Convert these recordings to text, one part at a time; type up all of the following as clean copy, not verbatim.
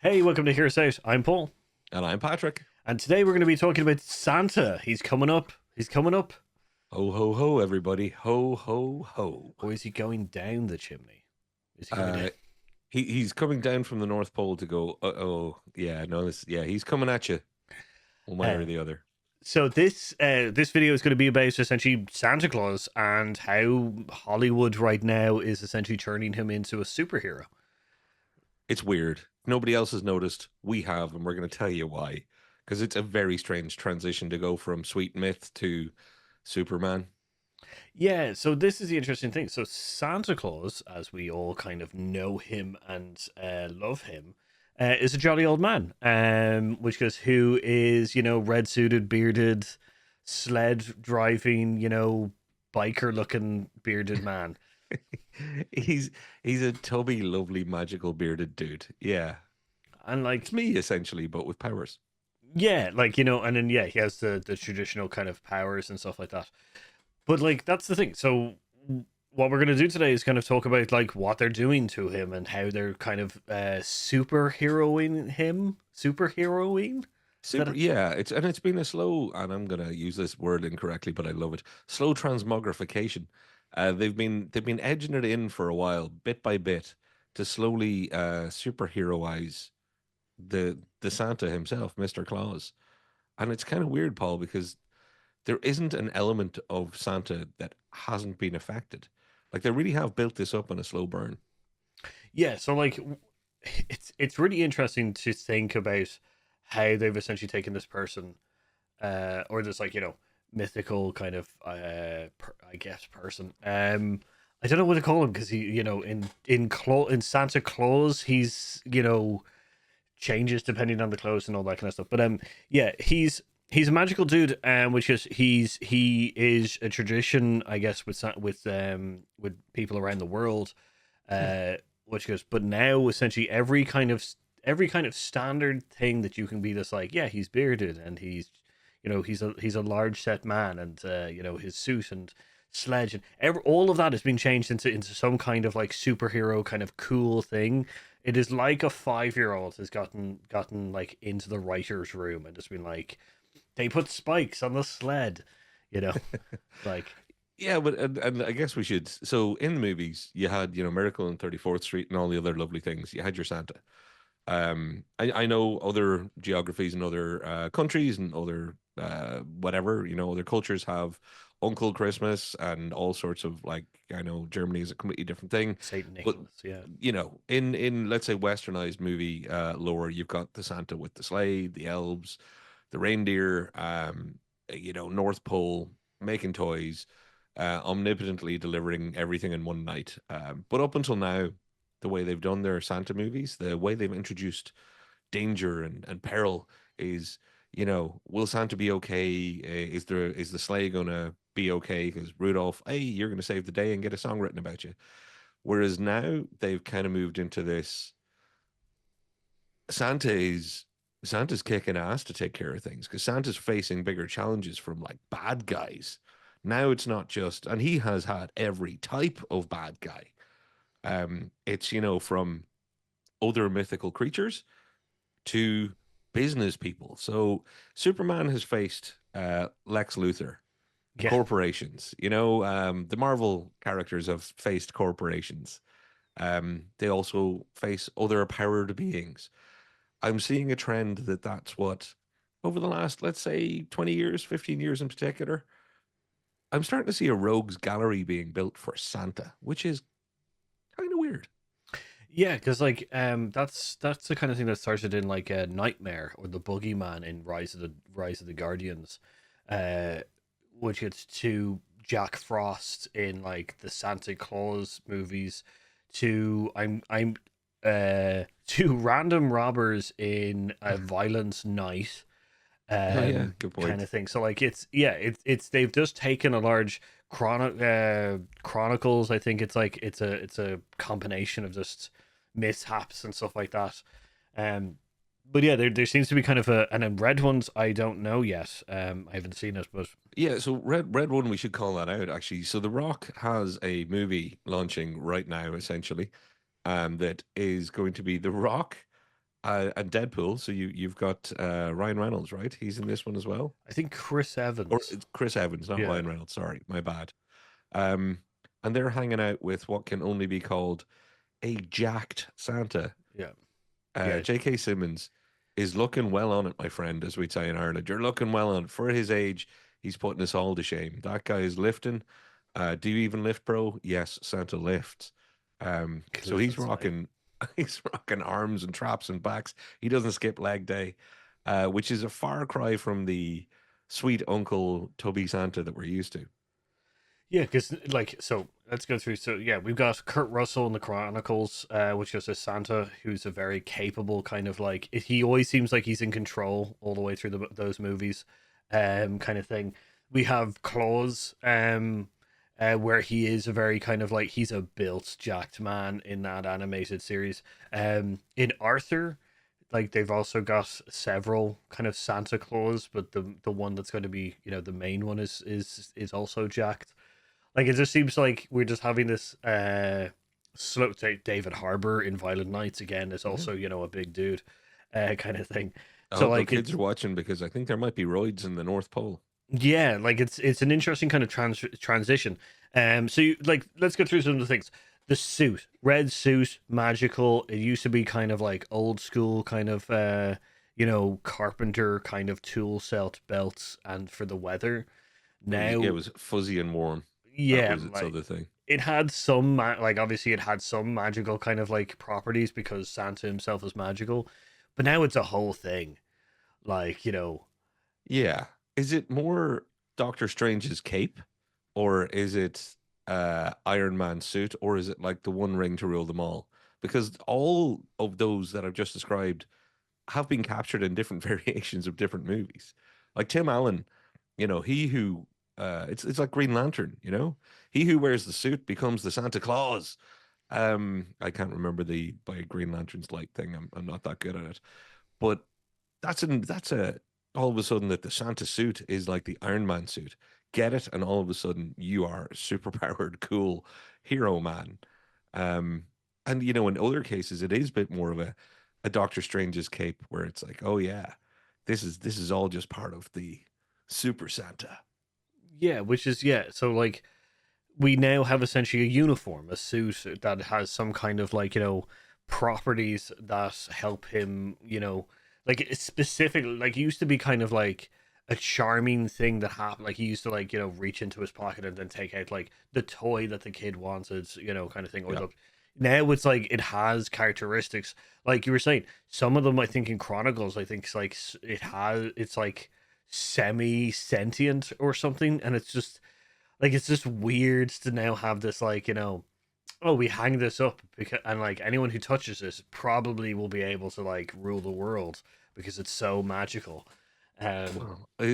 Hey, welcome to Hear Us Out. I'm Paul, And I'm Patrick. and today we're going to be talking about Santa. He's coming up. He's coming up. Ho, ho, ho, everybody. Ho, ho, ho. Or is he going down the chimney? Is he going down? Uh, he's coming down from the North Pole to go, oh, yeah, no, he's coming at you one way or Uh, the other. so this video is going to be about essentially Santa Claus and how Hollywood right now is essentially turning him into a superhero. It's weird. Nobody else has noticed. We have, and we're going to tell you why. Because it's a very strange transition to go from sweet myth to Superman. Yeah, so this is the interesting thing. So Santa Claus, as we all kind of know him and love him, is a jolly old man. Which goes who is red suited, bearded, sled driving, biker looking bearded man. he's he's a tubby, lovely, magical bearded dude. Yeah. And It's like me, essentially, but with powers. yeah, like and then yeah, he has the traditional kind of powers and stuff like that. But like that's the thing. So what we're gonna do today is kind of talk about like what they're doing to him and how they're kind of superheroing him. Superheroing? Is that Super, yeah, it's been a slow, and I'm gonna use this word incorrectly, but I love it. Slow transmogrification. They've been edging it in for a while, bit by bit, to slowly superheroize the Santa himself, Mr. Claus. And it's kind of weird, Paul, because there isn't an element of Santa that hasn't been affected. Like they really have built this up on a slow burn. yeah, so like it's really interesting to think about how they've essentially taken this person or this like, mythical kind of I guess person. I don't know what to call him because he, in Santa Claus, he's, changes depending on the clothes and all that kind of stuff. But yeah, he's a magical dude, which is he is a tradition, I guess, with people around the world, Yeah. uh, which goes. But now essentially every kind of standard thing that you can be this like, yeah, he's bearded and he's a large set man and his suit and sledge and all of that has been changed into some kind of like superhero kind of cool thing. It is like a 5-year old has gotten like into the writer's room and just been like, they put spikes on the sled, you know, like Yeah, but and I guess we should. So in the movies, you had Miracle on 34th Street and all the other lovely things. You had your Santa. I know other geographies and other countries and other whatever other cultures have Uncle Christmas and all sorts of like I know Germany is a completely different thing, Saint but Nicholas. Yeah, in let's say westernized movie lore, you've got the Santa with the sleigh, the elves, the reindeer, North Pole making toys, omnipotently delivering everything in one night. But up until now, the way they've done their Santa movies, the way they've introduced danger and peril is, will Santa be okay? Is the sleigh gonna be okay? Because Rudolph, hey, you're gonna save the day and get a song written about you. Whereas now they've kind of moved into this Santa is Santa's kicking ass to take care of things because Santa's facing bigger challenges from like bad guys. Now it's not just, and he has had every type of bad guy. It's from other mythical creatures to business people. So Superman has faced Lex Luthor, yeah, corporations. The Marvel characters have faced corporations. They also face other powered beings. I'm seeing a trend that's what over the last, let's say, 20 years, 15 years in particular, I'm starting to see a rogues gallery being built for Santa, which is kind of weird. yeah, because like that's the kind of thing that started in like a Nightmare or the Boogeyman in Rise of the Guardians, uh, which gets to Jack Frost in like the Santa Claus movies, to to random robbers in a Violent Night, Oh yeah, good kind point. of thing. So like it's they've just taken a large chronicles. I think it's a combination of just mishaps and stuff like that. Um, but yeah, there seems to be kind of and then Red Ones I don't know yet. I haven't seen it, but Yeah, so Red One, we should call that out actually. So The Rock has a movie launching right now, essentially, that is going to be The Rock And Deadpool. So you've got Ryan Reynolds, right? He's in this one as well, I think Chris or Evans. it's Chris Evans, not Yeah, Ryan Reynolds. Sorry, my bad. Um, and they're hanging out with what can only be called a jacked Santa. yeah, yeah. J.K. Simmons is looking well on it, my friend, as we'd say in Ireland. You're looking well on it. For his age, he's putting us all to shame. That guy is lifting. Do you even lift, bro? Yes, Santa lifts. So Cliff he's and Slay. rocking, he's rocking arms and traps and backs. He doesn't skip leg day, which is a far cry from the sweet Uncle Tubby Santa that we're used to. Yeah, because like so, let's go through. So yeah, we've got Kurt Russell in the Chronicles, which is a Santa who's a very capable kind of like he always seems like he's in control all the way through those movies, kind of thing. We have Claus, where he is a very kind of like he's a built jacked man in that animated series. In Arthur, like they've also got several kind of Santa Claus, but the one that's going to be the main one is also jacked. Like it just seems like we're just having this slow David Harbour in Violent Nights again is Yeah. also, a big dude kind of thing. I So hope no like kids it's are watching because I think there might be roids in the North Pole. yeah, like it's an interesting kind of transition. So like let's go through some of the things. The suit, red suit, magical. It used to be kind of like old school kind of carpenter kind of tool set belts and for the weather. It Now was fuzzy and warm. That yeah, was its like other thing. it had some like obviously it had some magical kind of like properties because Santa himself is magical, but now it's a whole thing. Like Yeah. Is it more Doctor Strange's cape, or is it Iron Man suit, or is it like the One Ring to rule them all? Because all of those that I've just described have been captured in different variations of different movies. Like Tim Allen, he who it's like Green Lantern, he who wears the suit becomes the Santa Claus. I can't remember the by Green Lantern's light thing. I'm not that good at it, but that's a all of a sudden that the Santa suit is like the Iron Man suit. Get it, and all of a sudden you are a superpowered, cool hero man. Um, and in other cases, it is a bit more of a Doctor Strange's cape, where it's like, oh yeah, this is all just part of the Super Santa. yeah, which is yeah. So like we now have essentially a uniform, a suit that has some kind of like properties that help him. Like it's specific. Like it used to be kind of like a charming thing that happened. Like he used to like reach into his pocket and then take out like the toy that the kid wanted, kind of thing. Or Yeah. the now it's like it has characteristics like you were saying. Some of them I think in Chronicles, I think it's like it's like semi sentient or something, and it's just weird to now have this like oh we hang this up because and like anyone who touches this probably will be able to like rule the world because it's so magical. Well, I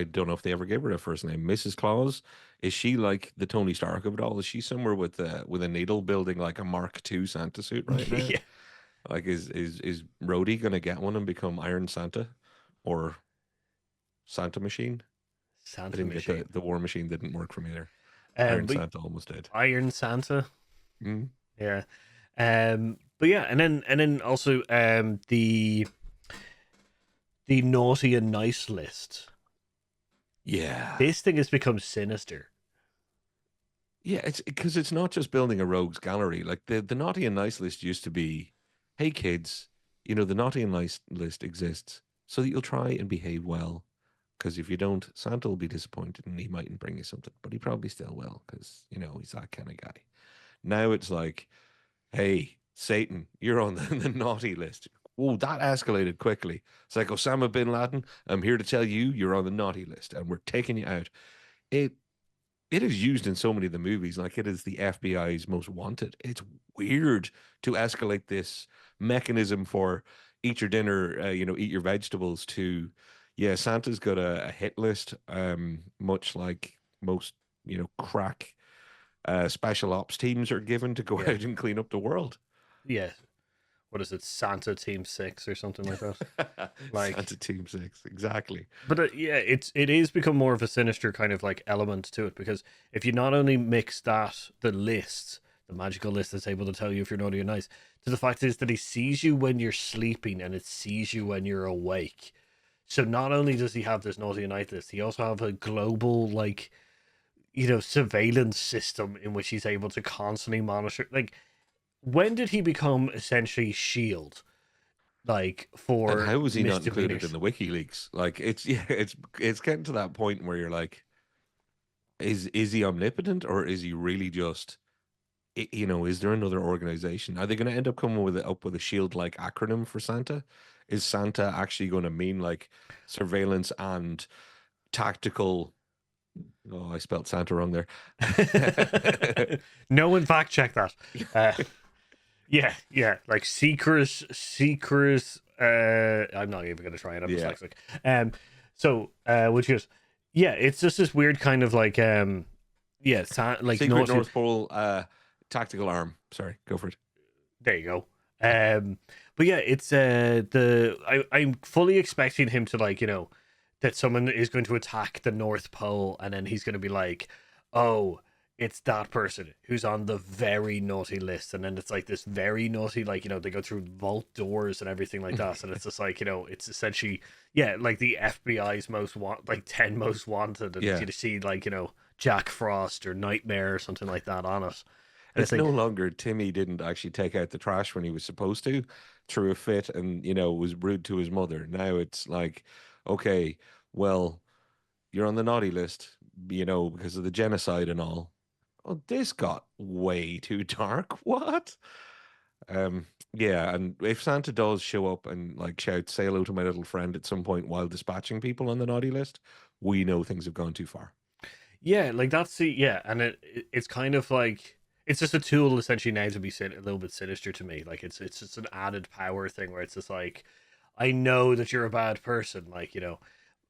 don't know if they ever gave her a first name. Mrs. Claus, is she like the Tony Stark of it all? Is she somewhere with a needle building like a Mark II Santa suit right now? Yeah, Like is Rhodey gonna get one and become Iron Santa or Santa Machine? I Santa didn't get the Machine. the War Machine didn't work for me there. Iron But Santa almost did. Iron Santa. Mm. Yeah. But yeah, and then also the naughty and nice list. Yeah. This thing has become sinister. Yeah, it's because it's not just building a rogues gallery. Like the naughty and nice list used to be, hey kids, the naughty and nice list exists so that you'll try and behave well. Because if you don't, Santa will be disappointed and he mightn't bring you something, but he probably still will because, he's that kind of guy. Now it's like, hey, Satan, you're on the naughty list. Oh, that escalated quickly. It's like Osama bin Laden, I'm here to tell you you're on the naughty list and we're taking you out. It it is used in so many of the movies, like it is the FBI's most wanted. It's weird to escalate this mechanism for eat your dinner, eat your vegetables to, yeah, Santa's got a hit list, much like most, crack special ops teams are given to go Yeah. out and clean up the world. Yeah. What is it? Santa Team 6 or something like that. Like Santa Team 6, exactly. but yeah, it is become more of a sinister kind of like element to it because if you not only mix that the lists the magical list that's able to tell you if you're naughty or nice, to the fact is that he sees you when you're sleeping and it sees you when you're awake. So not only does he have this naughty and nice list, he also have a global like surveillance system in which he's able to constantly monitor. Like, when did he become essentially Shield? Like And for how was he not included in misdemeanors. the WikiLeaks? Like it's yeah, it's getting to that point where you're like, is he omnipotent or is he really just is there another organization? Are they going to end up coming up with a shield like acronym for Santa? Is Santa actually going to mean like surveillance and tactical? Oh, I spelled Santa wrong there. No one fact check that. Uh, yeah, like secret. I'm not even gonna try it. I'm Yeah, dyslexic. Which is, yeah, it's just this weird kind of like, yeah, like Secret naughty. North Pole tactical arm. Sorry, go for it. There you go. But yeah, it's I'm fully expecting him to like that someone is going to attack the North Pole and then he's going to be like, oh, it's that person who's on the very naughty list, and then it's like this very naughty, like they go through vault doors and everything like that, and it's just like it's essentially like the FBI's like 10 most wanted, and Yeah, you see like Jack Frost or Nightmare or something like that on it, and it's it's like. no longer Timmy didn't actually take out the trash when he was supposed to, threw a fit, and was rude to his mother. Now it's like, okay, well, you're on the naughty list, because of the genocide and all. Oh, this got way too dark. What? Yeah, and if Santa does show up and like shout, "Say hello to my little friend" at some point while dispatching people on the naughty list, we know things have gone too far. Yeah, like that's the yeah, and it's kind of like it's just a tool essentially now to be a little bit sinister to me. Like it's just an added power thing where it's just like I know that you're a bad person, like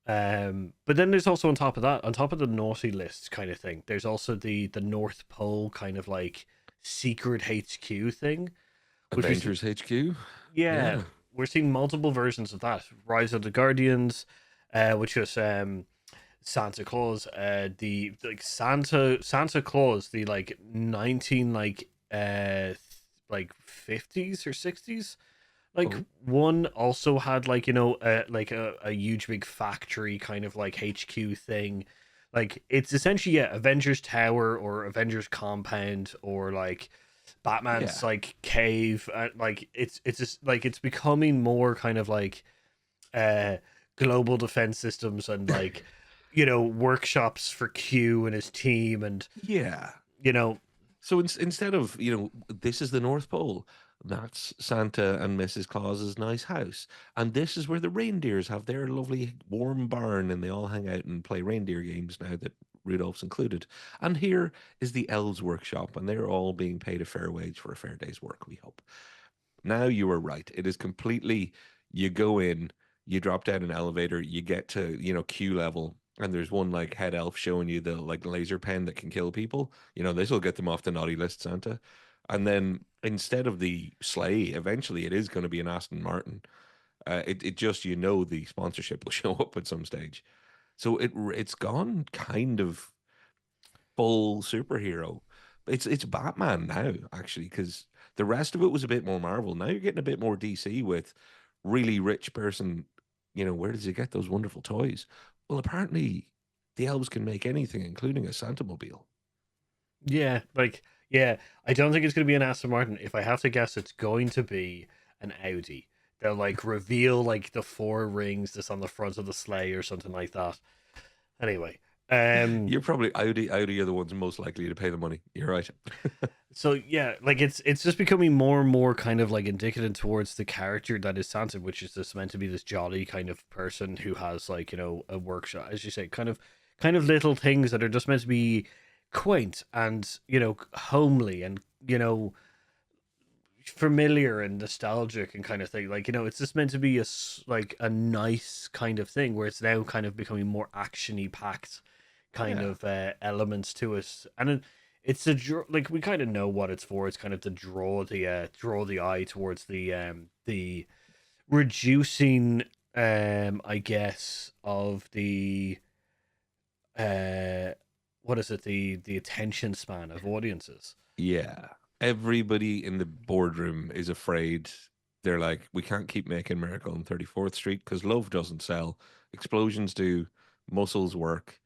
But then there's also on top of that, on top of the naughty list kind of thing, there's also the North Pole kind of like secret HQ thing, which we Avengers HQ? yeah Yeah. we're seeing multiple versions of that. Rise of the Guardians, which was Santa Claus, the like Santa Claus, the like 19 like 50s or 60s. Like Oh, one also had like like a huge big factory kind of like HQ thing. Like it's essentially Avengers Tower or Avengers Compound or like Batman's yeah. like cave. Like it's just like it's becoming more kind of like uh global defense systems and like workshops for Q and his team and Yeah. you know So instead of, this is the North Pole, that's Santa and Mrs. Claus's nice house. And this is where the reindeers have their lovely warm barn and they all hang out and play reindeer games now that Rudolph's included. And here is the elves' workshop, and they're all being paid a fair wage for a fair day's work, we hope. Now you are right. It is completely, you go in, you drop down an elevator, you get to, Q level, and there's one like head elf showing you the like laser pen that can kill people. This will get them off the naughty list, Santa. And then instead of the sleigh, eventually it is going to be an Aston Martin. It just, the sponsorship will show up at some stage. So it's gone kind of full superhero. It's Batman now, actually, because the rest of it was a bit more Marvel. Now you're getting a bit more DC with really rich person. Where does he get those wonderful toys? Well, apparently the elves can make anything, including a Santa mobile. yeah, like yeah, I don't think it's going to be an Aston Martin. If I have to guess, it's going to be an Audi. They'll like reveal like the four rings that's on the front of the sleigh or something like that. Anyway, um You're probably Audi are the ones most likely to pay the money. You're right. so yeah, like it's just becoming more and more kind of like indicative towards the character that is Santa, which is just meant to be this jolly kind of person who has like a workshop, as you say, kind of little things that are just meant to be quaint and homely and familiar and nostalgic and kind of thing. Like it's just meant to be like a nice kind of thing where it's now kind of becoming more actiony packed kind Yeah. of elements to it, and it's a like we kind of know what it's for. It's kind of to draw the eye towards the reducing I guess of the uh what is it, the attention span of audiences. Yeah. everybody in the boardroom is afraid. They're like, we can't keep making Miracle on 34th Street because love doesn't sell. Explosions do, muscles work.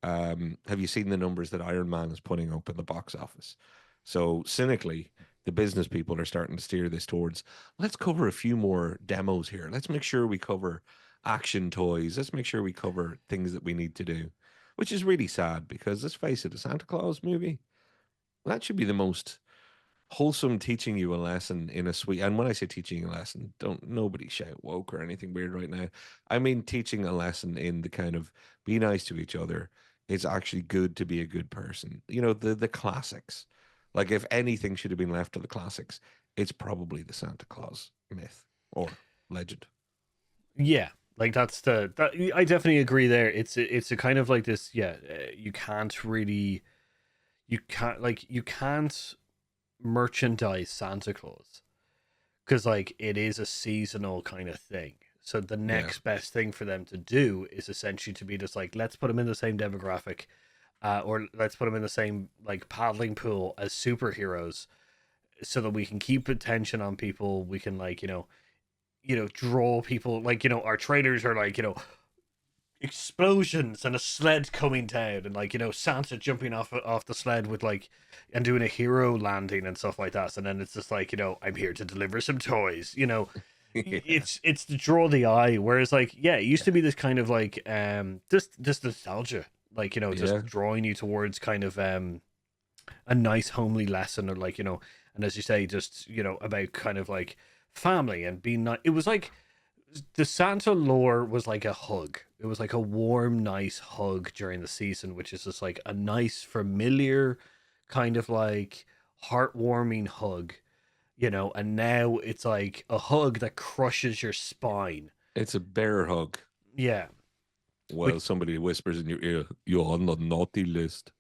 Have you seen the numbers that Iron Man is putting up in the box office? So cynically, the business people are starting to steer this towards let's cover a few more demos here. Let's make sure we cover action toys. Let's make sure we cover things that we need to do, which is really sad because let's face it, a Santa Claus movie, that should be the most wholesome teaching you a lesson in a sweet, and when I say teaching a lesson, don't nobody shout woke or anything weird right now. I mean teaching a lesson in the kind of be nice to each other. It's actually good to be a good person. You know, the classics. Like if anything should have been left to the classics, it's probably the Santa Claus myth or legend. Yeah, like that's that. I definitely agree there. It's a kind of like this. Yeah, you can't really, you can't merchandise Santa Claus because like it is a seasonal kind of thing. So the Yeah. next best thing for them to do is essentially to be just like, let's put them in the same demographic, or let's put them in the same like paddling pool as superheroes, so that we can keep attention on people. We can like draw people. Like our trailers are like explosions and a sled coming down, and like Santa jumping off the sled with like and doing a hero landing and stuff like that. And then it's just like I'm here to deliver some toys. Yeah. It's to draw the eye. Whereas like yeah, it used to Yeah. be this kind of like just nostalgia, like just Yeah. drawing you towards kind of a nice homely lesson, or like and as you say, just about kind of like family and being not. It was like the Santa lore was like a hug. It was like a warm, nice hug during the season, which is just like a nice, familiar, kind of like heartwarming hug, And now it's like a hug that crushes your spine. It's a bear hug. Yeah, Well, which somebody whispers in your ear, you're on the naughty list.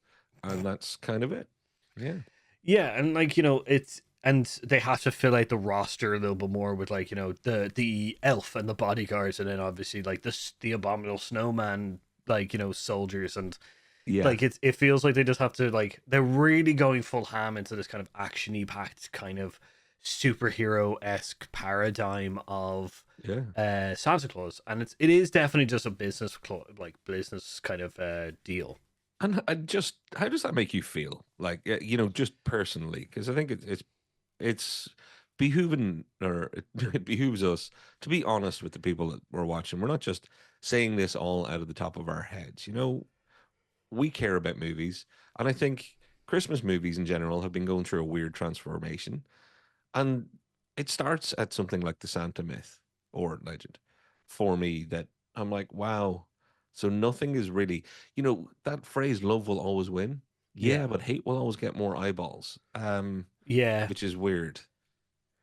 And that's kind of it. Yeah. yeah, and like it's and they have to fill out the roster a little bit more with like the elf and the bodyguards, and then obviously like the abominable snowman, like soldiers, and Yeah. like it feels like they just have to like they're really going full ham into this kind of actiony packed kind of superhero esque paradigm of Yeah. Santa Claus, and it is definitely just a like business kind of deal. And I just, how does that make you feel? Like, just personally, because I think it's behooving, or it behooves us to be honest with the people that we're watching. We're not just saying this all out of the top of our heads. We care about movies, and I think Christmas movies in general have been going through a weird transformation. And it starts at something like the Santa myth or legend for me that I'm like, wow. So nothing is really, that phrase, love will always win. Yeah, Yeah, but hate will always get more eyeballs, yeah, which is weird.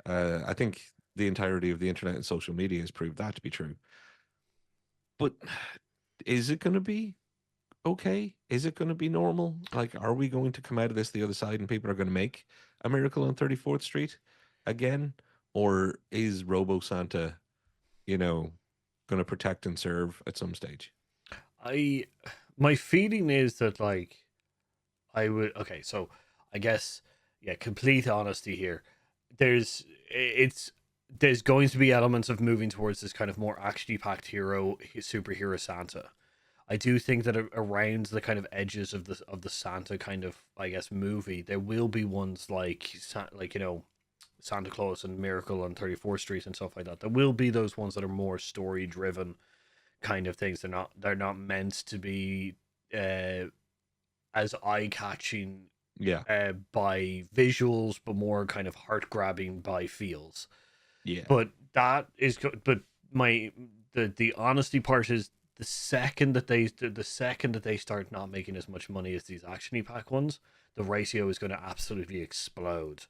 I think the entirety of the internet and social media has proved that to be true. But is it going to be okay? Is it going to be normal? Like, are we going to come out of this the other side and people are going to make a miracle on 34th Street again? Or is Robo Santa, you know, going to protect and serve at some stage? I my feeling is that like I would okay, so I guess yeah, complete honesty here. It's there's going to be elements of moving towards this kind of more actiony packed superhero Santa. I do think that around the kind of edges of the Santa kind of I guess movie, there will be ones like Santa Claus and Miracle on 34th Street and stuff like that. There will be those ones that are more story driven kind of things. They're not meant to be uh, as eye catching Yeah. by visuals, but more kind of heart grabbing by feels. Yeah. But that is good. But my the honesty part is the second that they start not making as much money as these actiony pack ones, the ratio is going to absolutely explode.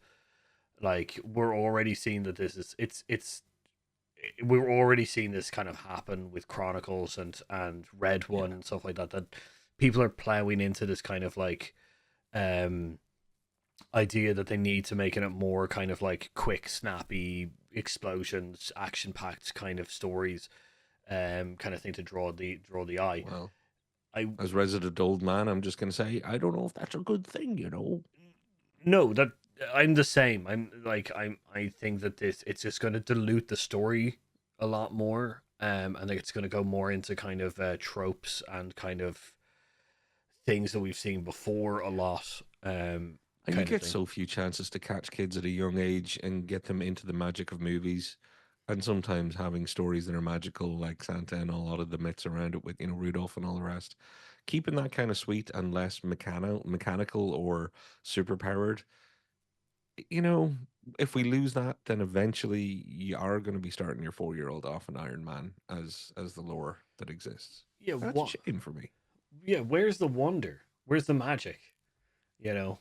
Like we're already seeing that this is it's we're already seeing this kind of happen with Chronicles and Red One Yeah. and stuff like that. That people are plowing into this kind of like um idea that they need to make it more kind of like quick, snappy explosions, action packed kind of stories, kind of thing to draw the eye. Well, I as resident old man, I'm just going to say, I don't know if that's a good thing, no that. I'm the same. I think that this it's just going to dilute the story a lot more. I think it's going to go more into kind of tropes and kind of things that we've seen before a lot. And you Kind of get thing. so few chances to catch kids at a young age and get them into the magic of movies. And sometimes having stories that are magical, like Santa and a lot of the myths around it with, Rudolph and all the rest. Keeping that kind of sweet and less mechanical or superpowered, you know, if we lose that, then eventually you are going to be starting your 4-year-old off an Iron Man as the lore that exists. Yeah. And that's a What? shame for me. Yeah. Where's the wonder? Where's the magic? You know,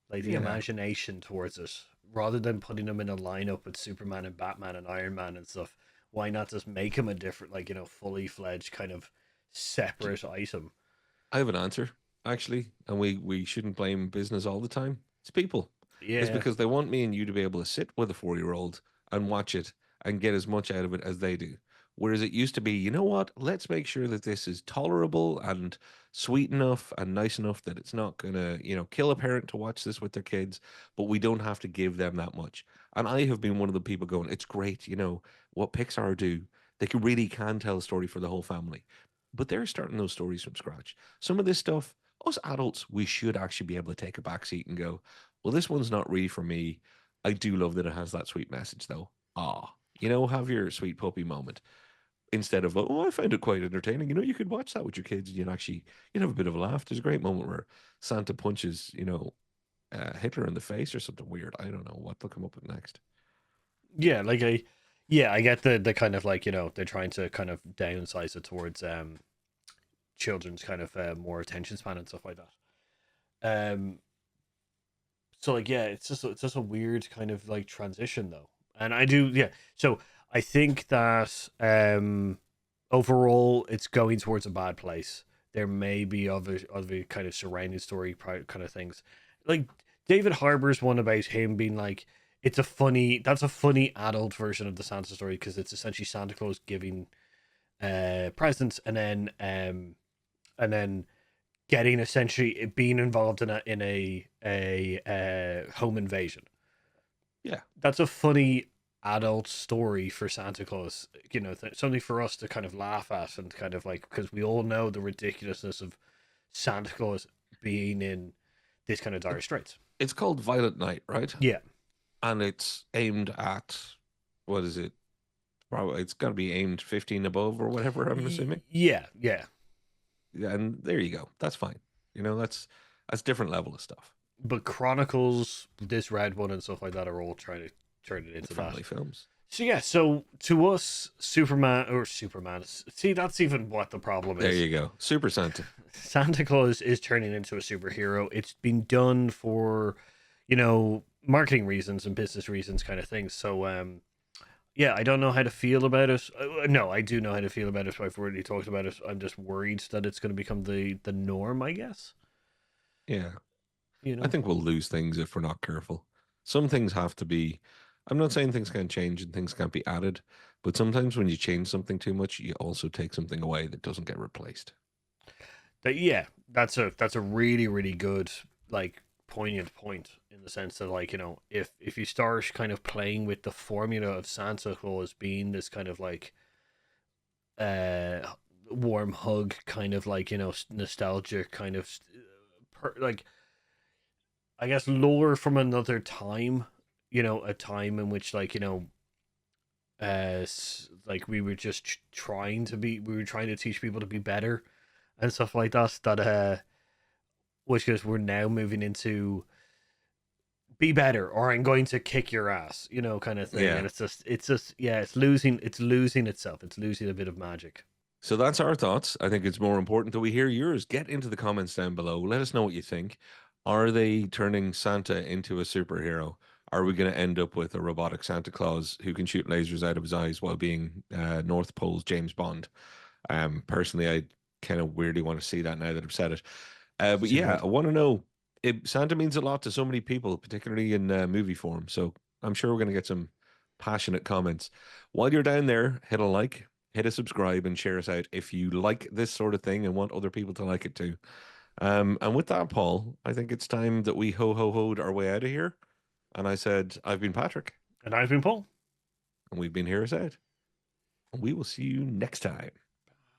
like the Yeah. imagination towards it, rather than putting them in a lineup with Superman and Batman and Iron Man and stuff. Why not just make him a different, like fully fledged kind of separate item? I have an answer, actually, and we shouldn't blame business all the time. It's people. It's Yeah. because they want me and you to be able to sit with a 4-year-old and watch it and get as much out of it as they do. Whereas it used to be, you know what? Let's make sure that this is tolerable and sweet enough and nice enough that it's not gonna, kill a parent to watch this with their kids, but we don't have to give them that much. And I have been one of the people going, it's great, what Pixar do. Really can tell a story for the whole family. But they're starting those stories from scratch. Some of this stuff, us adults, we should actually be able to take a back seat and go, well, this one's not really for me. I do love that it has that sweet message, though. Ah, have your sweet puppy moment instead of, oh, I found it quite entertaining. You could watch that with your kids and you'd have a bit of a laugh. There's a great moment where Santa punches, Hitler in the face or something weird. I don't know what they'll come up with next. Yeah, I get the kind of like they're trying to kind of downsize it towards children's kind of more attention span and stuff like that. So like yeah, it's just a weird kind of like transition though, and I do yeah. So I think that overall it's going towards a bad place. There may be other kind of surrounding story kind of things, like David Harbour's one about him being like that's a funny adult version of the Santa story because it's essentially Santa Claus giving presents and then getting essentially being involved in a home invasion. Yeah. That's a funny adult story for Santa Claus. Something for us to kind of laugh at and kind of like because we all know the ridiculousness of Santa Claus being in this kind of dire straits. It's called Violent Night, right? Yeah, And it's aimed at, what is it? Probably it's got to be aimed 15 above or whatever, I'm assuming. yeah. And there you go. That's fine. That's different level of stuff. But Chronicles, this Red One, and stuff like that are all trying to turn it into that. Family films. So yeah, so to us, Superman. See, that's even what the problem There is. you go. Super Santa. Santa Claus is turning into a superhero. It's been done for, marketing reasons and business reasons, kind of things. So yeah, I don't know how to feel about it. No, I do know how to feel about it. I've already talked about it. I'm just worried that it's going to become the norm. I guess. Yeah. You I know. think we'll lose things if we're not careful. Some things have to be, I'm not saying things can't change and things can't be added, but sometimes when you change something too much, you also take something away that doesn't get replaced. Yeah, that's a really really good like poignant point in the sense that like if you start kind of playing with the formula of Santa Claus being this kind of like uh warm hug kind of like nostalgic kind of like I guess lore from another time, a time in which like like we were just we were trying to teach people to be better and stuff like that which is we're now moving into be better or I'm going to kick your ass, kind of thing. Yeah. And it's just yeah, it's losing itself. It's losing a bit of magic. So that's our thoughts. I think it's more important that we hear yours. Get into the comments down below. Let us know what you think. Are they turning Santa into a superhero? Are we going to end up with a robotic Santa Claus who can shoot lasers out of his eyes while being North Pole's James Bond? Personally, I kind of weirdly want to see that now that I've said it. But Super yeah, good. I want to know. Santa means a lot to so many people, particularly in movie form. So I'm sure we're going to get some passionate comments. While you're down there, hit a like, hit a subscribe, and share us out if you like this sort of thing and want other people to like it too. And with that, Paul, I think it's time that we ho ho hoed our way out of here. And I said, I've been Patrick, And I've been Paul. and we've been Here Is Out. And we will see you next time.